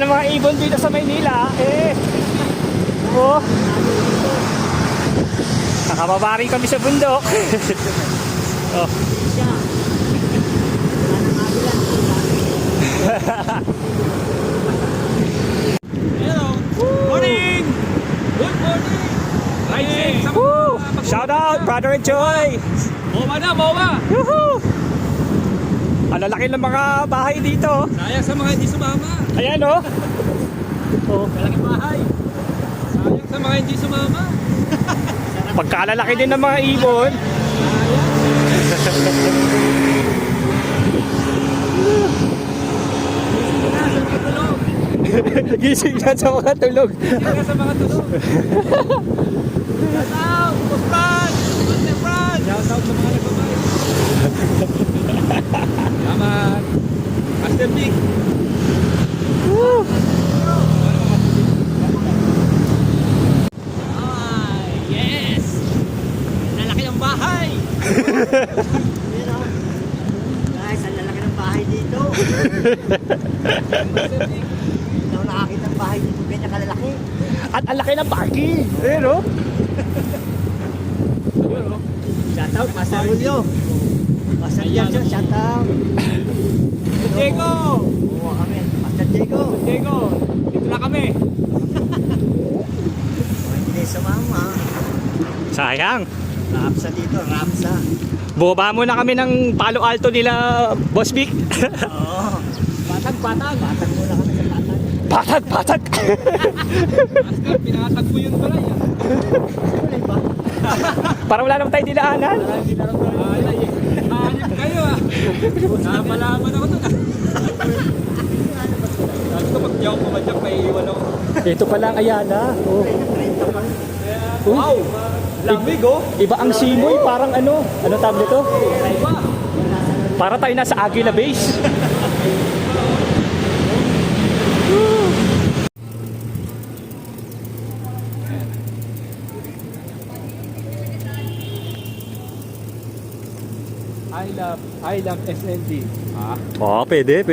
ng mga ibon dito sa Maynila. Oh. Nakababari kami sa bundok. Oh. Hello. Morning. Good morning. Rising. Shout out, brother and Joy. Bawa na, bawa. Woohoo! Ang lalaki ng mga bahay dito. Sayang sa mga hindi sumama. Ayan oh. Oh. Malaking bahay. Sayang sa mga hindi sumama. Pagkalalaki din ng mga ibon. Gising na sa mga tulog. Gising na sa mga tulog. Shout out, Boss Brad. Master Brad. Shout out sa mga nagbabayad. Salamat. Master Big. Woo! Yes! Lalaki ng bahay! Guys, ang lalaki ng bahay dito. Hindi ako nakakita ng bahay dito ganyan kalalaki. At ang laki ng parking. Ayan oh. Shout out, Master Julio. Master Diego, shout out. Diego! Oo kami, Master Diego. Diego! Dito na kami! Hindi sumama. Sayang. Rapsa dito, rapsa. Bumaba muna kami ng Palo Alto nila, Boss Vic. Oo. Patag! Batag muna kami sa batag. Patag, patag. Master, pinatag mo yun pala yan. Kulay ba? Parang wala naman tayo dinaanan. Hindi na rin hanip kayo ah. Napalaman ako doon ah. Sabi ko pag di ako pumadyak, may iwan ako. Ito pala ang Ayala. Oh. Wow! Lamig oh! Iba ang simoy, parang ano tawag nito? Iba! Para tayo nasa Aguila Base. I love SND. Ah? Oh, pwede.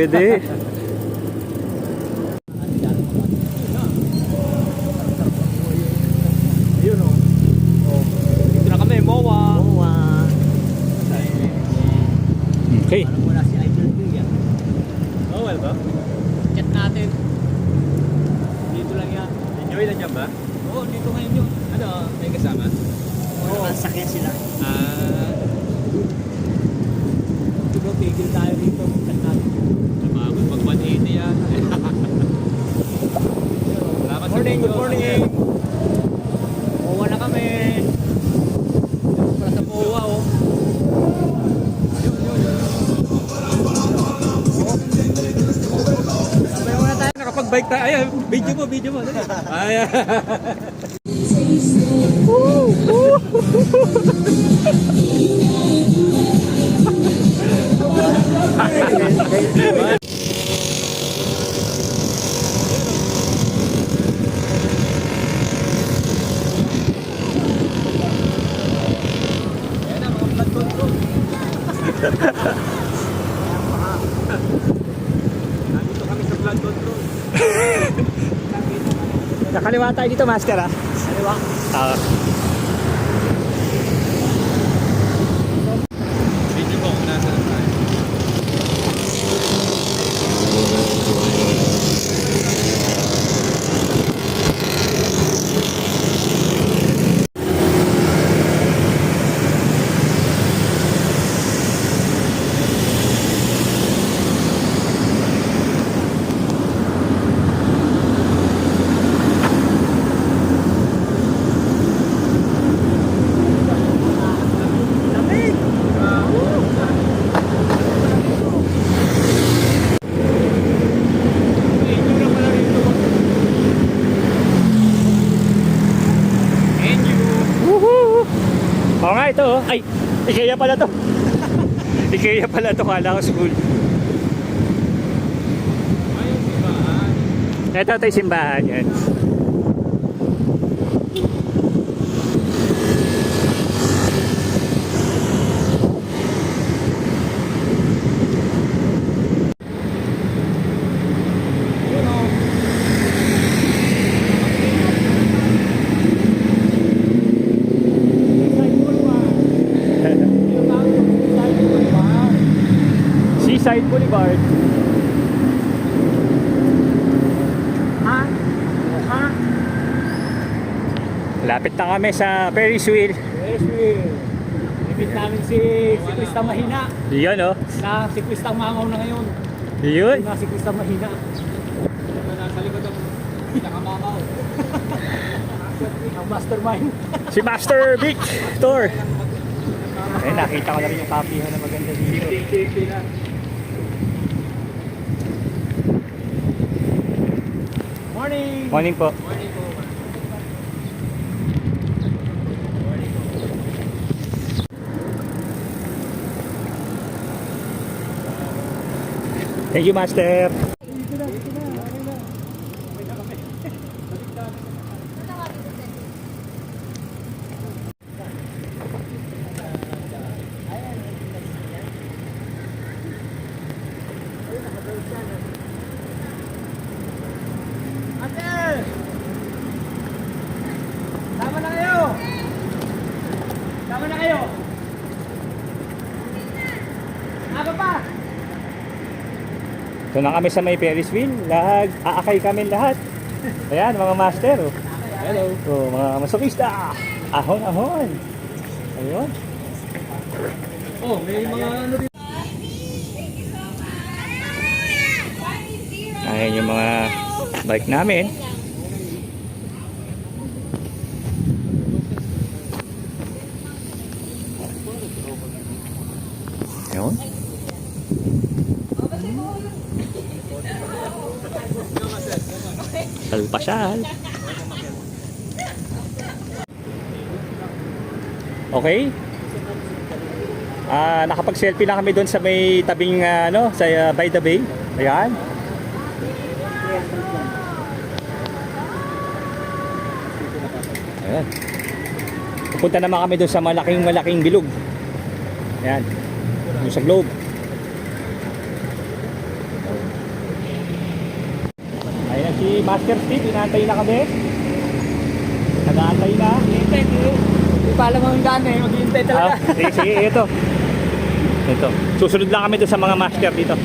Ayun oh. Dito na kami, MOA. Oo, Okay. parang wala si Idol Villa. Oh, well ba? Chat natin. Dito lang yan. Enjoy lang yan ba? Oo, dito ngayon yun. Ano, may kasama? Oo, sakyan sila. Siguro tigil tayo dito. Chat natin. Nababot pag 180 yan. Salamat sa Morning, good morning. MOA na kami. Dito pala sa MOA oh. Sabay muna tayo. Nakapag-bike tayo. Ayan, video mo. Dali. Ayan. Ayan na, mga blood control. Nandito kami sa blood control. Nakaliwa tayo dito, Master ah. Kaliwa. Video mo kung nasaan tayo. Oo nga, ito oh. Ay, IKEA pala to. IKEA pala to, kala ko school. Ayun, simbahan. Ito yung simbahan yan. Seaside Boulevard. Ha? Ha? Lapit na kami sa Ferris wheel. Yes, limit namin si Krista Mahina. Yun oh. Na si Krista Mangaw na ngayon. Yun. Na si Krista Mahina. Nasa likod ang pinakamamaw. Ang mastermind. Si Master Victor. Eh, nakita ko na rin yung kapihan na maganda dito. Morning! Morning po. Thank you, Master. Ate! Tama na kayo! Tama na kayo! Aga pa! So na kami sa may Ferris wheel. Aakay kami lahat. Ayan, mga master. Oh. Hello! So, mga masokista. Ahon, ahon. Ayun. Oh, may mga ano rin. Ayan yung mga bike namin. Ayun. Salpasyal. Okay. Nakapag-selfie na kami doon sa may tabing sa by the bay. Ayan. Ayan. Pupunta naman kami doon sa malaking bilog. Ayan. Doon sa Globe. Ayan si Master Steve, inaantay na kami. Nag-aantay na. Hindi pa alam ang daan eh, maghihintay talaga. Sige, ito. Ito. Susunod lang kami doon sa mga master dito.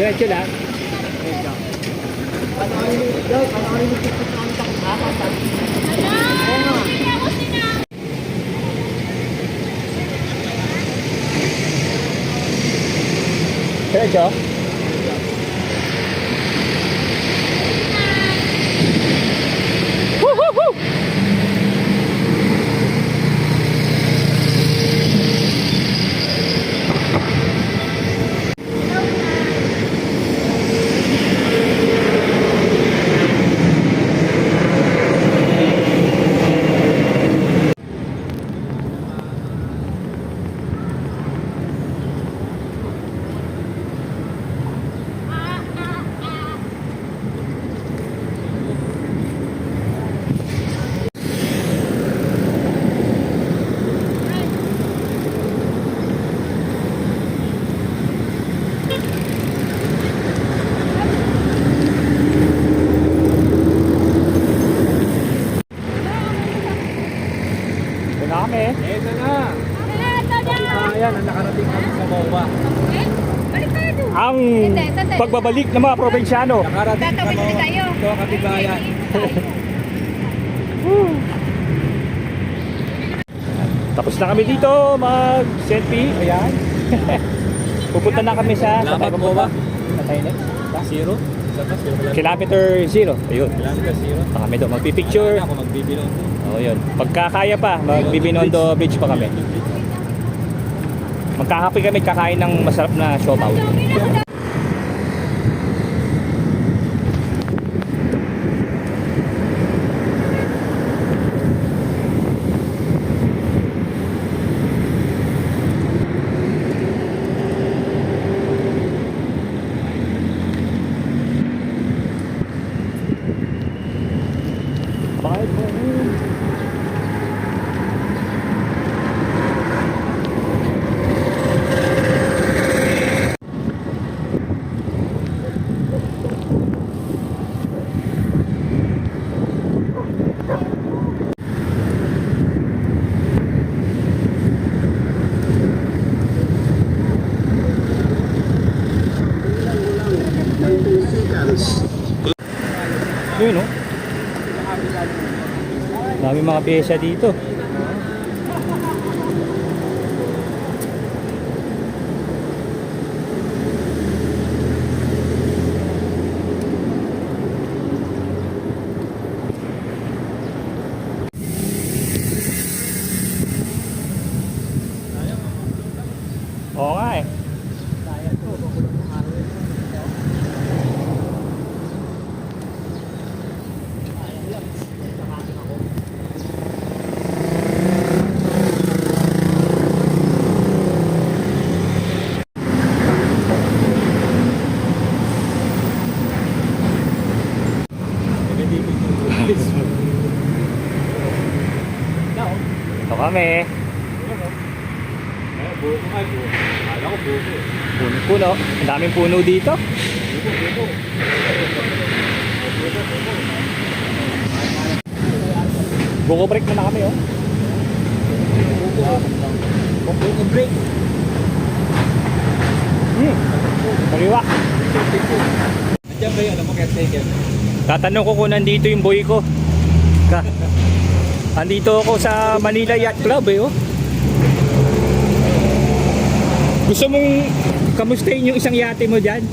Diretso lang. Diretso. Woo-hoo-hoo! kami. Eto na. Ayan, ang nakarating kami sa MOA. Ang pagbabalik ng mga probinsyano. Nakarating sa MOA. Ito ang katibayan. Tapos na kami dito mag-selfie. Ayan. Pupunta na kami sa Salamat po ba? Patay next. Zero? Isa pa, zero lang. Kilometer 0. Ayun. Kilometer zero. Pa kami doon magpipicture. Ako magbibilong. Oo, yun. Pagkakaya pa, magbibinondo bridge pa kami. Magkakape kami, kakain ng masarap na siopaw. Bye bye. Yun, no? Dami mga pyesa dito. Oo nga eh. Ito kami. Buko nga, buko. Akala ko buko. Puno-puno. Ang daming puno dito. Buko break na kami, oh. Buko break. Kaliwa. Nandiyan ba yun? Alam mo, caretaker. Tatanong ko kung nandito yung boy ko. Andito ako sa Manila Yacht Club, eh, oh. Gusto mong kamustahin yung isang yate mo dyan?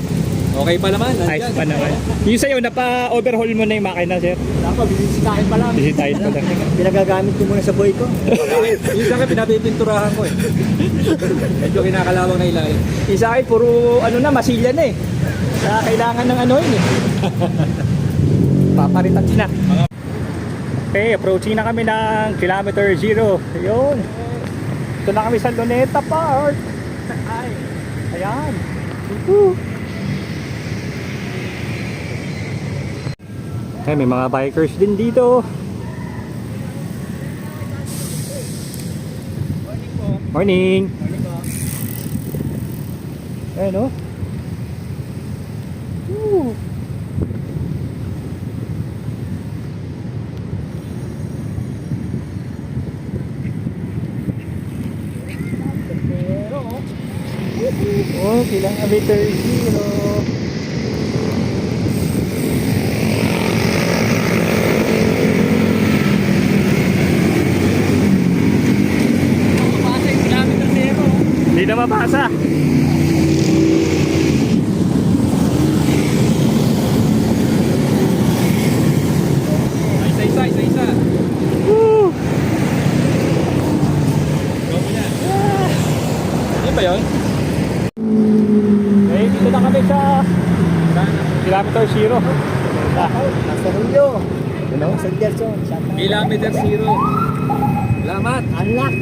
Okay pa naman, Ayos pa naman. Yung sa'yo, napa-overhaul mo na yung makina, sir? Dapat, binisitahin pa lang. Bisitahin pa lang. Pinagagamit ko muna sa boy ko. Yung sa akin, pinapipinturahan ko eh. Medyo kinakalawang na ilalim. Isa ay puro ano na, masilya na eh. Kaya kailangan ng ano yun eh. Paparitan na. Okay, approaching na kami ng kilometer 0. Ayun. Ito na kami sa Luneta Park. Ay, ayan. Woo. Okay, may mga bikers din dito. Morning. Ayan, oh. Woo. Oh, kilometer 0. Hindi na mabasa. Isa. Woo! Go mo na. Ano ba yun? Eh, dito na kami sa Sana. kilometer 0. Nasa Julio. Ano? Sa Gerson. Kilometer zero. Salamat. Unlock.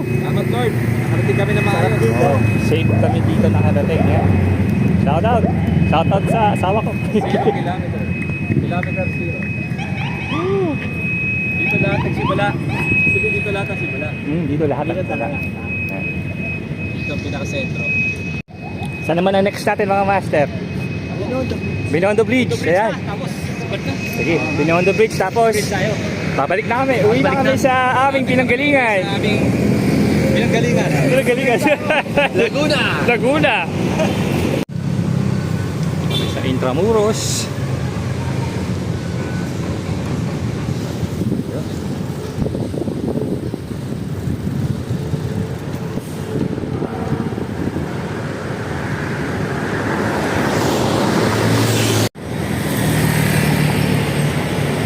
Salamat Lord. Nakarating kami na maayos. Oh, safe kami dito nakarating. Yeah. Shout out. Shout out sa asawa ko. Zero kilometer. Kilometer zero. Dito lahat nagsimula. Sige, dito lahat nagsimula. Dito lahat. Dito talaga. Dito ang pinaka-sentro. Saan naman ang next natin mga master? Binondo Bridge. Ayan. Tapos, sabat ka. Sige, Binondo Bridge tapos Bridge tayo. Babalik na kami. Uwi na kami sa aming pinanggalingan. Sa aming pinanggalingan. Pinanggalingan. Laguna! Laguna. Kami sa Intramuros.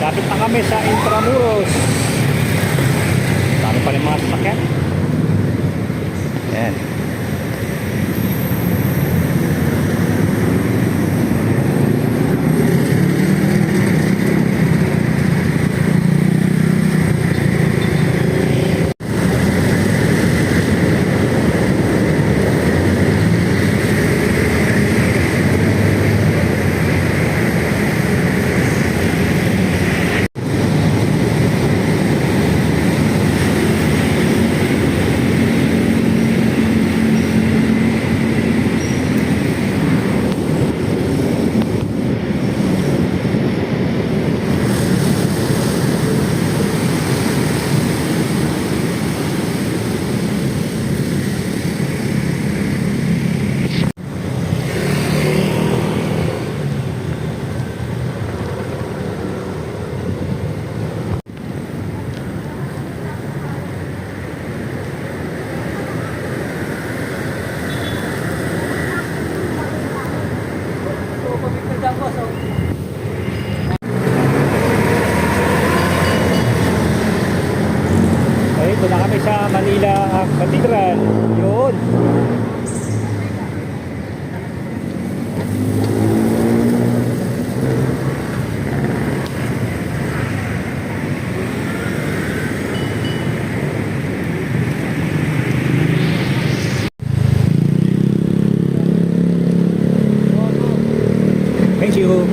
Lapit na kami sa Intramuros. Dami pa rin mga sasakyan. Ayan. Okay, ito na kami sa Manila Cathedral. Yun. Thank you.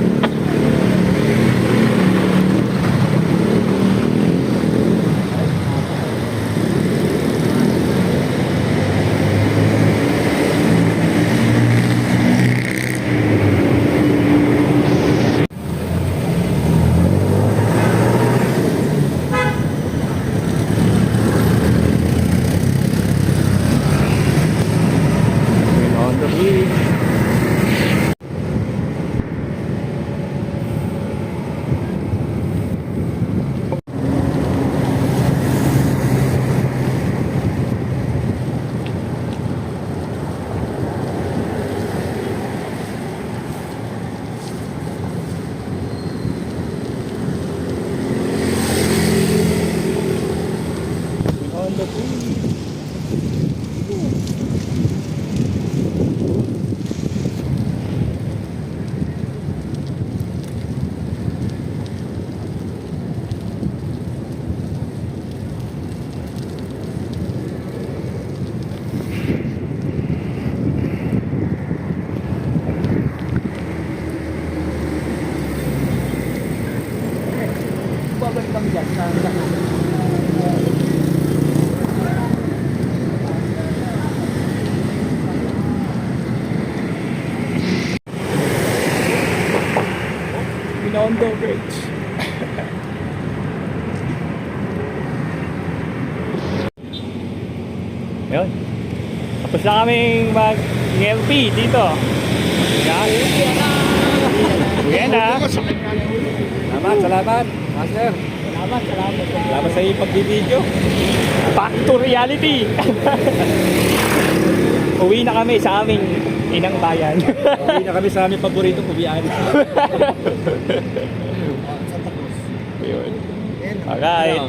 We're on the beach. On the beach. Babalik kami dyan sa Binondo Bridge. Yun. Tapos na kaming mag-LP dito. Yan. Yan na. Salamat. Master. Salamat sa iyong pagbibideo. Back to reality. Uwi na kami sa aming inang bayan. Uwi na kami sa aming paboritong uwian. Yun. Alright.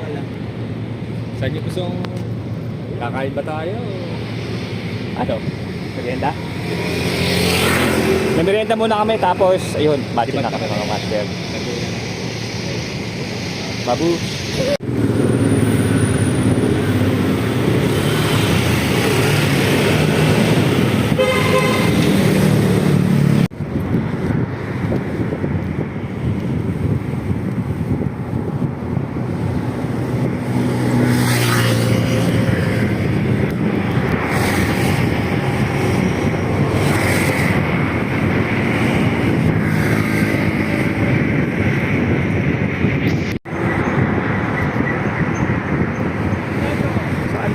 Saan niyo gustong kakain ba tayo? Ano? Merienda? Merienda muna kami tapos ayun, bati na kami mga master. Babu.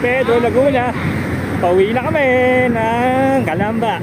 Pedro, Laguna. Pauwi na kami ng Calamba.